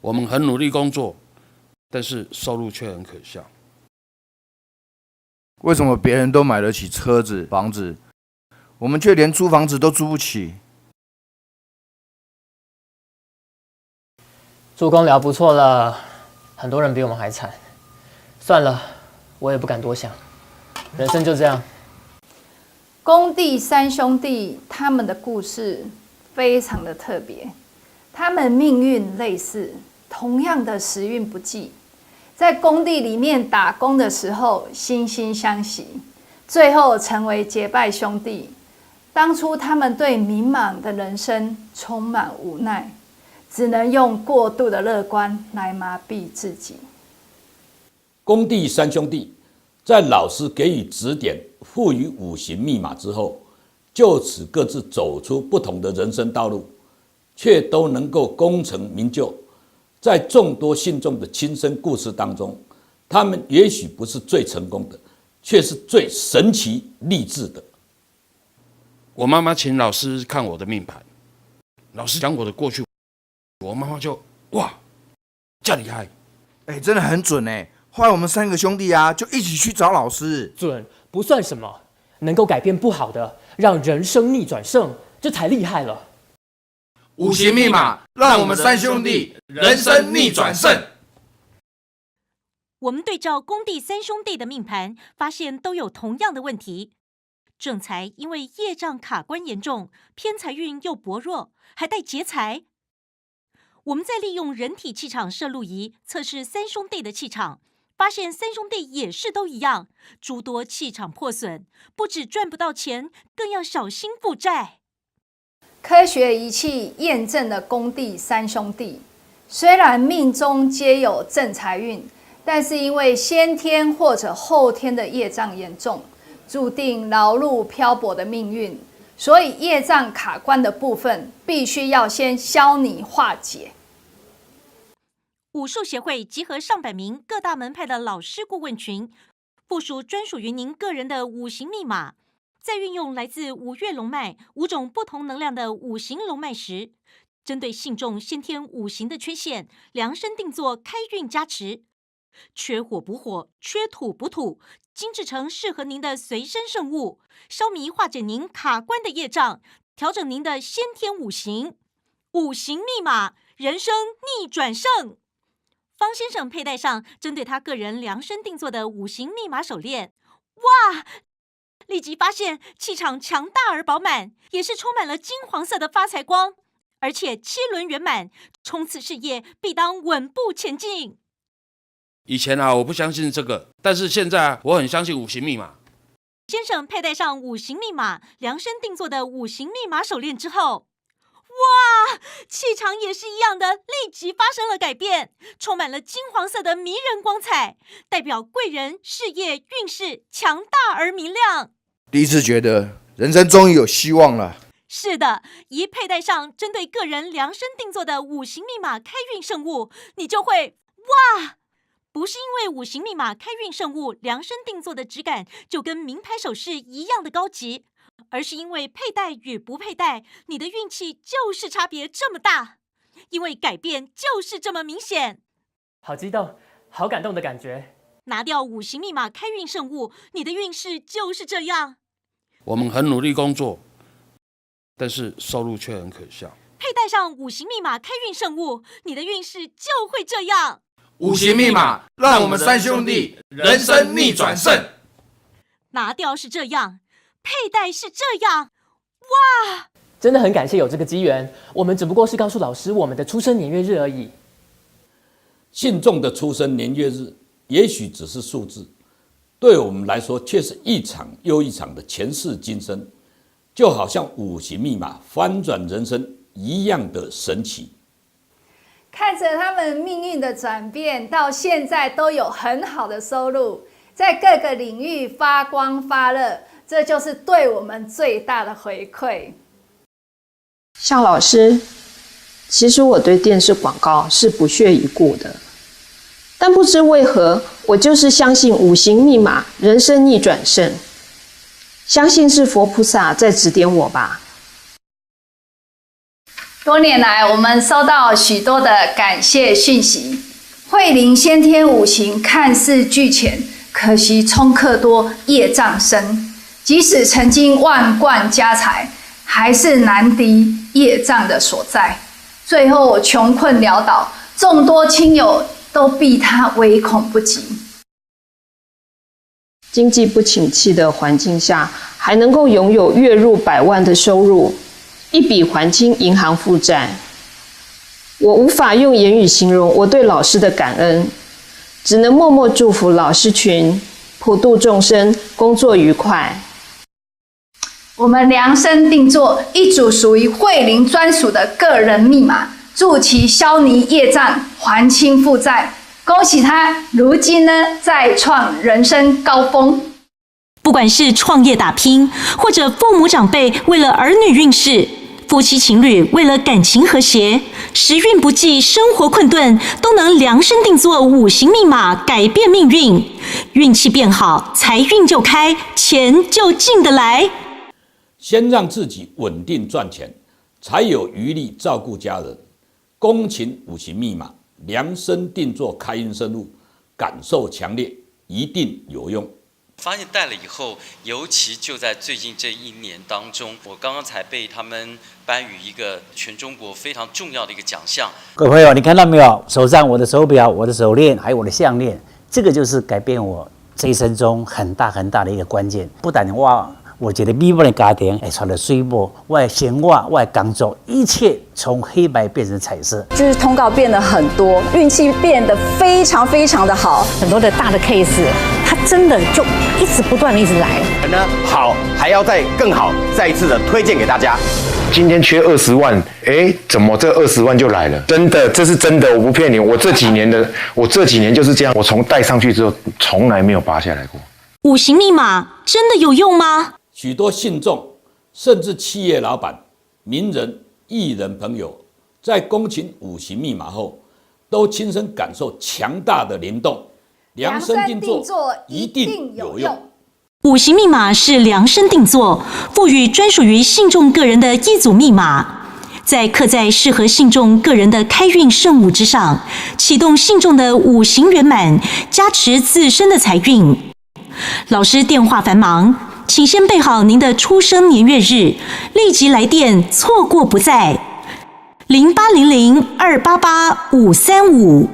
我们很努力工作，但是收入却很可笑。为什么别人都买得起车子、房子，我们却连租房子都租不起？助攻聊不错了，很多人比我们还惨。算了，我也不敢多想，人生就这样。工地三兄弟他们的故事非常的特别，他们命运类似，同样的时运不济，在工地里面打工的时候惺惺相惜，最后成为结拜兄弟。当初他们对迷茫的人生充满无奈，只能用过度的乐观来麻痹自己。工地三兄弟在老师给予指点、赋予五行密码之后，就此各自走出不同的人生道路，却都能够功成名就。在众多信众的亲身故事当中，他们也许不是最成功的，却是最神奇励志的。我妈妈请老师看我的命盘，老师讲我的过去，我妈妈就哇，这厉害！真的很准哎。后来我们3个兄弟啊，就一起去找老师。准不算什么，能够改变不好的，让人生逆转胜，这才厉害了。五行密码，让我们3兄弟人生逆转胜。我们对照工地3兄弟的命盘，发现都有同样的问题。正财因为业障卡关严重，偏财运又薄弱，还带劫财。我们再利用人体气场摄录仪测试3兄弟的气场，发现3兄弟也是都一样，诸多气场破损，不止赚不到钱，更要小心负债。科学仪器验证了工地3兄弟，虽然命中皆有正财运，但是因为先天或者后天的业障严重，注定劳碌漂泊的命运，所以业障卡关的部分必须要先消弭化解。武术协会集合上百名各大门派的老师顾问群，部署专属于您个人的五行密码，再运用来自5岳龙脉5种不同能量的五行龙脉石，针对信众先天五行的缺陷，量身定做开运加持。缺火补火，缺土补土，精制成适合您的随身圣物，消弭化解您卡关的业障，调整您的先天五行。五行密码，人生逆转胜。方先生佩戴上针对他个人量身定做的五行密码手链，哇！立即发现气场强大而饱满，也是充满了金黄色的发财光，而且7轮圆满，冲刺事业必当稳步前进。以前我不相信这个，但是现在我很相信五行密码。先生佩戴上五行密码量身定做的五行密码手链之后，哇，气场也是一样的，立即发生了改变，充满了金黄色的迷人光彩，代表贵人、事业运势强大而明亮。第一次觉得人生终于有希望了。是的，一佩戴上针对个人量身定做的五行密码开运圣物，你就会哇！不是因为五行密码开运圣物量身定做的质感就跟名牌首饰一样的高级，而是因为佩戴与不佩戴，你的运气就是差别这么大，因为改变就是这么明显。好激动，好感动的感觉。拿掉五行密码开运圣物，你的运势就是这样。我们很努力工作，但是收入却很可笑。佩戴上五行密码开运圣物，你的运势就会这样。五行密码，让我们3兄弟人生逆转胜。拿掉是这样，佩戴是这样，哇！真的很感谢有这个机缘，我们只不过是告诉老师我们的出生年月日而已。信众的出生年月日也许只是数字，对我们来说却是一场又一场的前世今生，就好像五行密码翻转人生一样的神奇。看着他们命运的转变，到现在都有很好的收入，在各个领域发光发热，这就是对我们最大的回馈。向老师，其实我对电视广告是不屑一顾的，但不知为何，我就是相信五行密码，人生逆转胜。相信是佛菩萨在指点我吧。多年来，我们收到许多的感谢讯息。慧灵先天五行看似俱全，可惜冲克多，业障深。即使曾经万贯家财，还是难敌业障的所在。最后穷困潦倒，众多亲友都避他唯恐不及。经济不景气的环境下，还能够拥有月入100万的收入，一笔还清银行负债，我无法用言语形容我对老师的感恩，只能默默祝福老师群普度众生，工作愉快。我们量身定做一组属于慧灵专属的个人密码，助其消弭业障，还清负债。恭喜他，如今呢再创人生高峰。不管是创业打拼，或者父母长辈为了儿女运势，夫妻情侣为了感情和谐，时运不济，生活困顿，都能量身定做五行密码，改变命运。运气变好，财运就开，钱就进得来。先让自己稳定赚钱，才有余力照顾家人。恭请五行密码，量身定做开运生物，感受强烈，一定有用。发现戴了以后，尤其就在最近这1年当中，我刚刚才被他们颁予一个全中国非常重要的一个奖项。各位朋友，你看到没有？手上我的手表、我的手链，还有我的项链，这个就是改变我这一生中很大很大的一个关键。不但我觉得美满的家庭会穿得水波，我的生活、我的工作，一切从黑白变成彩色。就是通告变得很多，运气变得非常非常的好，很多的大的 case， 它真的就一直不断的一直来。好，还要再更好，再一次的推荐给大家。今天缺20万，怎么这20万就来了？真的，这是真的，我不骗你。我这几年就是这样，我从戴上去之后，从来没有拔下来过。五行密码真的有用吗？许多信众，甚至企业老板、名人、艺人朋友，在恭请五行密码后，都亲身感受强大的灵动。量身定做一定有用。五行密码是量身定做，赋予专属于信众个人的一组密码，在刻在适合信众个人的开运圣物之上，启动信众的五行圆满，加持自身的财运。老师电话繁忙，请先备好您的出生年月日，立即来电，错过不再。0800-288-535